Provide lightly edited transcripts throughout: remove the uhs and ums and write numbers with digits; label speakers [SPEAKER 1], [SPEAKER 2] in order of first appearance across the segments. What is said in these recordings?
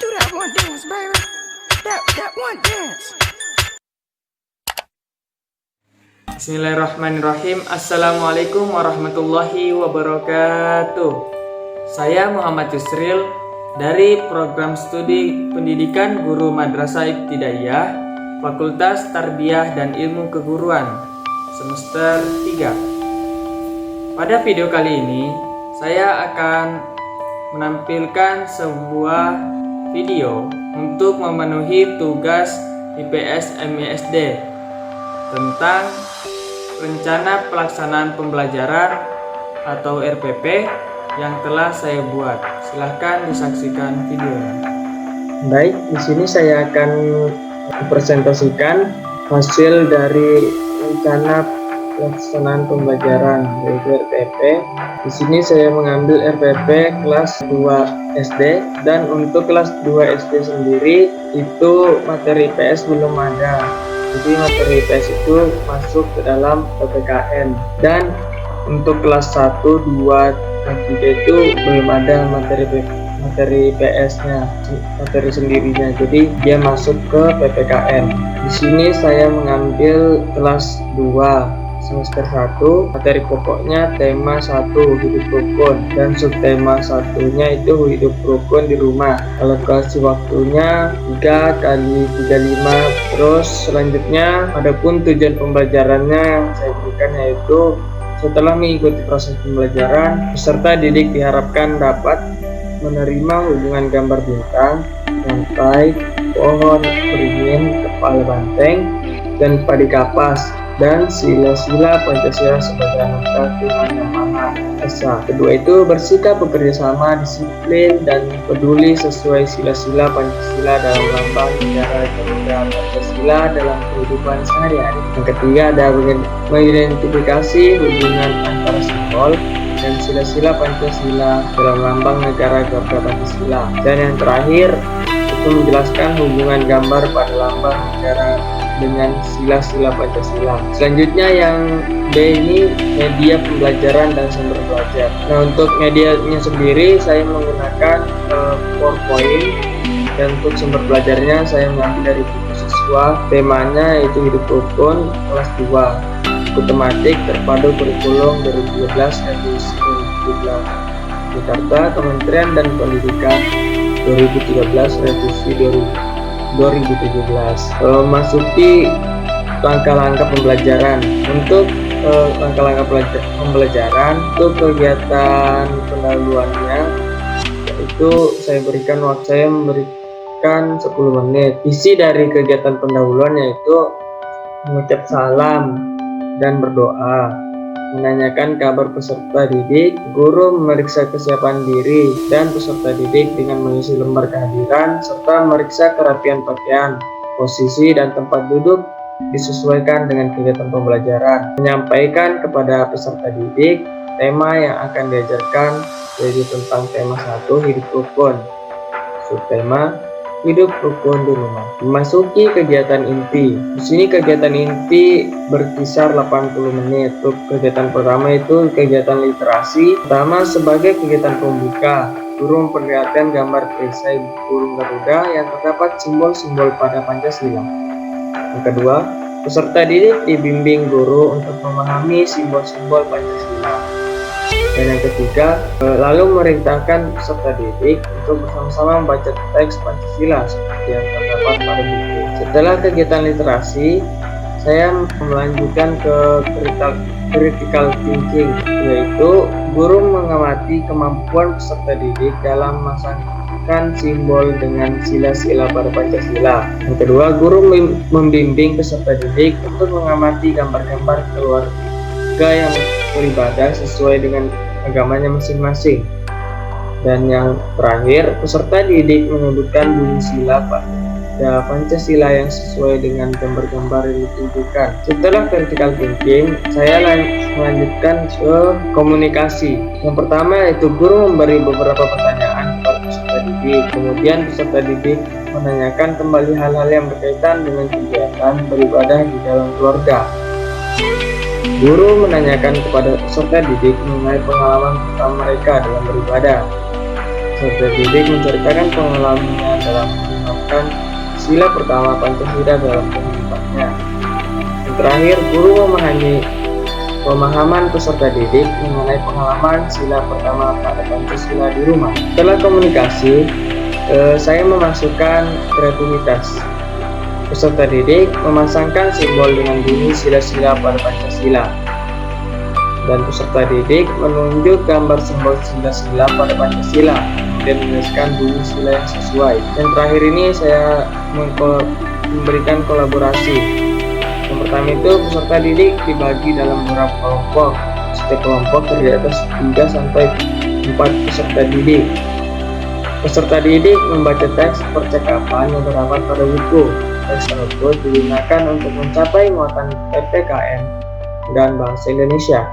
[SPEAKER 1] Do that one dance, baby. That one dance.
[SPEAKER 2] Bismillahirrahmanirrahim. Assalamualaikum warahmatullahi wabarakatuh. Saya Muhammad Yusril dari Program Studi Pendidikan Guru Madrasah Ibtidaiyah Fakultas Tarbiyah dan Ilmu Keguruan semester 3. Pada video kali ini saya akan menampilkan sebuah video untuk memenuhi tugas IPS MISD tentang rencana pelaksanaan pembelajaran atau RPP yang telah saya buat. Silahkan disaksikan videonya.
[SPEAKER 3] Baik, di sini saya akan mempresentasikan hasil dari rencana pelaksanaan pembelajaran yaitu RPP. Di sini saya mengambil RPP kelas 2 SD, dan untuk kelas 2 SD sendiri itu materi IPS belum ada. Jadi materi IPS itu masuk ke dalam PPKN, dan untuk kelas 1, 2, dan 3 itu belum ada materi IPS-nya, materi sendirinya. Jadi dia masuk ke PPKN. Di sini saya mengambil kelas 2 semester 1, materi pokoknya tema 1 hidup rukun, dan subtema satunya itu hidup rukun di rumah. Alokasi waktunya 3 kali 35. Terus selanjutnya adapun tujuan pembelajarannya yang saya berikan yaitu setelah mengikuti proses pembelajaran, peserta didik diharapkan dapat menerima hubungan gambar bintang, lantai, pohon, beringin, kepala banteng, dan padi kapas, dan sila-sila Pancasila sebagai anggota Tuhan Yang Maha Esa. Kedua itu bersikap bekerja sama, disiplin, dan peduli sesuai sila-sila Pancasila dalam lambang negara Garuda Pancasila dalam kehidupan sehari-hari. Yang ketiga ada mengidentifikasi hubungan antara simbol dan sila-sila Pancasila dalam lambang negara Garuda Pancasila. Dan yang terakhir itu menjelaskan hubungan gambar pada lambang negara dengan sila-sila Pancasila. Selanjutnya yang B ini media pembelajaran dan sumber belajar. Nah, untuk medianya sendiri saya menggunakan PowerPoint, dan untuk sumber belajarnya saya mengambil dari buku siswa. Temanya itu hidup rukun kelas 2, buku tematik terpadu kurikulum 2012 edisi 2017, Jakarta Kementerian dan Pendidikan 2013 revisi 2017. Masuki langkah-langkah pembelajaran. Untuk langkah-langkah pembelajaran untuk kegiatan pendahuluannya itu saya memberikan 10 menit. Isi dari kegiatan pendahuluan yaitu mengucap salam dan berdoa, menanyakan kabar peserta didik, guru memeriksa kesiapan diri dan peserta didik dengan mengisi lembar kehadiran, serta memeriksa kerapian pakaian, posisi dan tempat duduk disesuaikan dengan kegiatan pembelajaran, menyampaikan kepada peserta didik tema yang akan diajarkan, yaitu tentang tema 1 hidup rukun, subtema hidup rukun di rumah. Memasuki kegiatan inti. Di sini kegiatan inti berkisar 80 menit. Untuk kegiatan pertama itu kegiatan literasi. Pertama, sebagai kegiatan pembuka, guru memperlihatkan gambar perisai burung Garuda yang terdapat simbol-simbol pada Pancasila. Yang kedua, peserta didik dibimbing guru untuk memahami simbol-simbol Pancasila. Dan yang ketiga, lalu memerintahkan peserta didik untuk bersama-sama membaca teks Pancasila seperti yang terdapat pada buku. Setelah kegiatan literasi, saya melanjutkan ke critical thinking, yaitu guru mengamati kemampuan peserta didik dalam memasangkan simbol dengan sila-sila pada Pancasila. Yang kedua, guru membimbing peserta didik untuk mengamati gambar-gambar keluarga yang beribadah sesuai dengan agamanya masing-masing. Dan yang terakhir, peserta didik menyebutkan bunyi sila pada Pancasila yang sesuai dengan gambar-gambar yang ditunjukkan. Setelah critical thinking, saya melanjutkan ke komunikasi. Yang pertama yaitu guru memberi beberapa pertanyaan kepada peserta didik. Kemudian peserta didik menanyakan kembali hal-hal yang berkaitan dengan kegiatan beribadah di dalam keluarga. Guru menanyakan kepada peserta didik mengenai pengalaman pertama mereka dalam beribadah. peserta didik menceritakan pengalamannya dalam menerapkan sila pertama Pancasila dalam kehidupannya. Yang terakhir, guru memahami pemahaman peserta didik mengenai pengalaman sila pertama pada Pancasila di rumah. Setelah komunikasi, saya memasukkan kreativitas. Peserta didik memasangkan simbol dengan bunyi sila-sila pada Pancasila. Dan peserta didik menunjuk gambar simbol sila-sila pada Pancasila dan menuliskan bunyi sila yang sesuai. Yang terakhir ini saya memberikan kolaborasi. Yang pertama itu peserta didik dibagi dalam beberapa kelompok. Setiap kelompok terdiri atas 3 sampai 4 peserta didik. Peserta didik membaca teks percakapan yang terdapat pada buku. Teks tersebut digunakan untuk mencapai muatan PPKN dan bahasa Indonesia.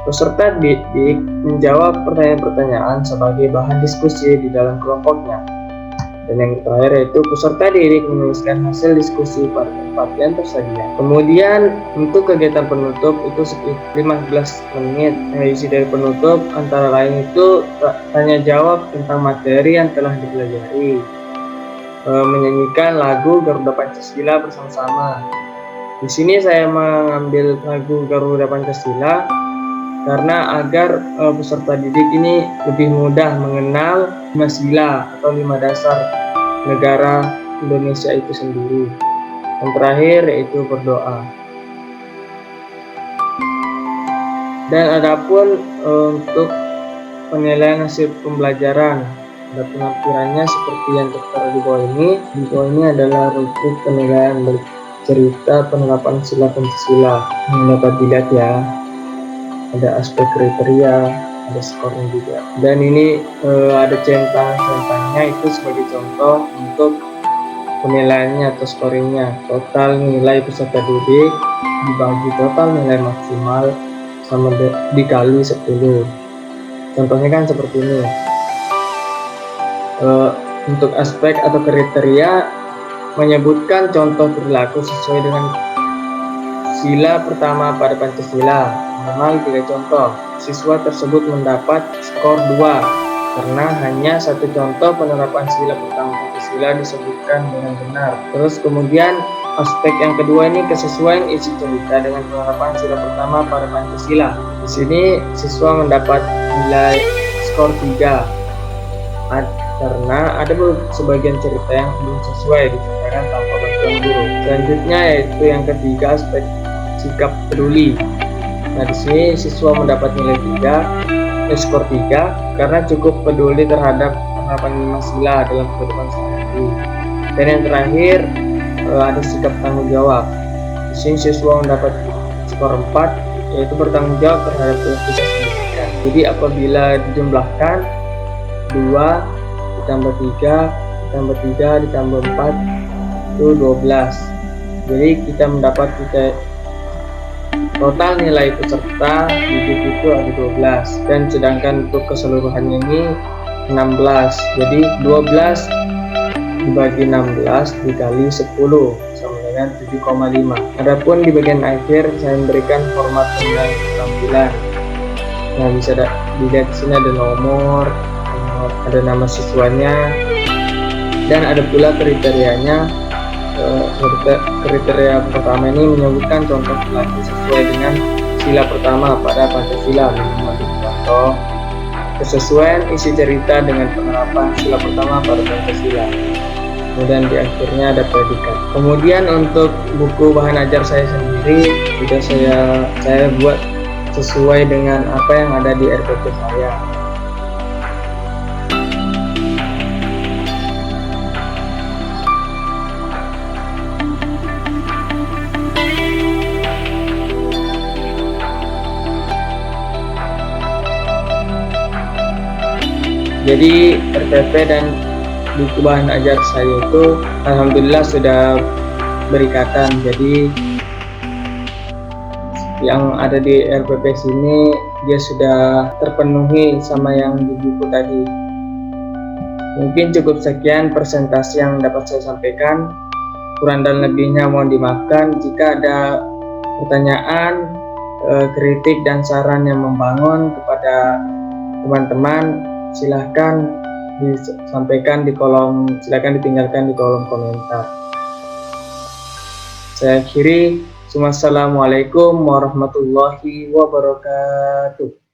[SPEAKER 3] Peserta didik menjawab pertanyaan-pertanyaan sebagai bahan diskusi di dalam kelompoknya. Dan yang terakhir yaitu peserta didik menuliskan hasil diskusi pada tempat yang tersedia. Kemudian untuk kegiatan penutup itu sekitar 15 menit. Isi dari penutup antara lain itu tanya jawab tentang materi yang telah dipelajari, menyanyikan lagu Garuda Pancasila bersama-sama. Di sini saya mengambil lagu Garuda Pancasila karena agar peserta didik ini lebih mudah mengenal 5 sila atau 5 dasar negara Indonesia itu sendiri. Yang terakhir yaitu berdoa. Dan adapun untuk penilaian hasil pembelajaran, ada penampilannya seperti yang tertera di bawah ini. Di bawah ini adalah rubrik penilaian cerita penerapan sila Pancasila yang dapat dilihat ya. Ada aspek kriteria, ada skornya juga. Dan ini ada centang-centangnya itu sebagai contoh untuk penilaiannya atau scoringnya. Total nilai peserta didik dibagi total nilai maksimal sama dikali 10. Contohnya kan seperti ini. Untuk aspek atau kriteria menyebutkan contoh perilaku sesuai dengan sila pertama pada Pancasila. Minimal 3 contoh. Siswa tersebut mendapat skor 2 karena hanya 1 contoh penerapan sila pertama Pancasila disebutkan dengan benar. Terus kemudian aspek yang kedua ini kesesuaian isi cerita dengan penerapan sila pertama pada Pancasila. Di sini siswa mendapat nilai skor 3 karena ada sebagian cerita yang belum sesuai diceritakan tanpa bantuan guru. Selanjutnya yaitu yang ketiga aspek sikap peduli. Nah, di sini siswa mendapat nilai skor 3 karena cukup peduli terhadap penerapan 5 sila dalam kehidupan sehari-hari. Dan yang terakhir ada sikap tanggung jawab. Di sini siswa mendapat skor 4 yaitu bertanggung jawab terhadap aktivitas pendidikan. Jadi apabila dijumlahkan 2 ditambah 3 ditambah 4 itu 12. Jadi kita mendapat total nilai peserta didik itu ada 12 dan sedangkan untuk keseluruhannya ini 16. Jadi 12 dibagi 16 dikali 10 sama dengan 7,5. Adapun di bagian akhir saya memberikan format penilaian keterampilan. Nah, bisa dilihat di sini ada nomor, ada nama siswanya, dan ada pula kriterianya. Kriteria pertama ini menyebutkan contoh perilaku sesuai dengan sila pertama pada Pancasila. Contoh kesesuaian isi cerita dengan penerapan sila pertama pada Pancasila. Kemudian di akhirnya ada predikat. Kemudian untuk buku bahan ajar saya sendiri sudah saya buat sesuai dengan apa yang ada di RPP saya. Jadi RPP dan buku bahan ajar saya itu alhamdulillah sudah berikatan. Jadi yang ada di RPP sini dia sudah terpenuhi sama yang di buku tadi. Mungkin cukup sekian presentasi yang dapat saya sampaikan. Kurang dan lebihnya mohon dimaafkan. Jika ada pertanyaan, kritik dan saran yang membangun kepada teman-teman, silahkan disampaikan silakan ditinggalkan di kolom komentar. Saya akhiri. Wassalamualaikum warahmatullahi wabarakatuh.